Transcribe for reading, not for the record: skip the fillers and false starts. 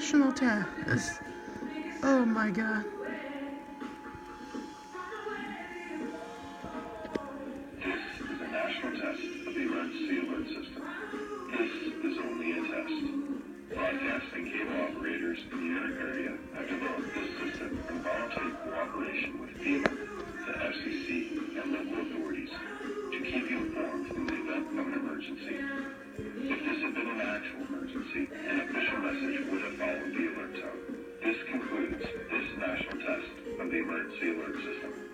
national test. Oh my God. This is a national test of the emergency alert system. This is only a test. Broadcasting cable operators in the area have developed this system in voluntary cooperation with FEMA, the FCC, and local authorities to keep you informed in the event of an emergency. If this had been an actual emergency, an official message would have followed the alert tone. This concludes this national test of the emergency alert system.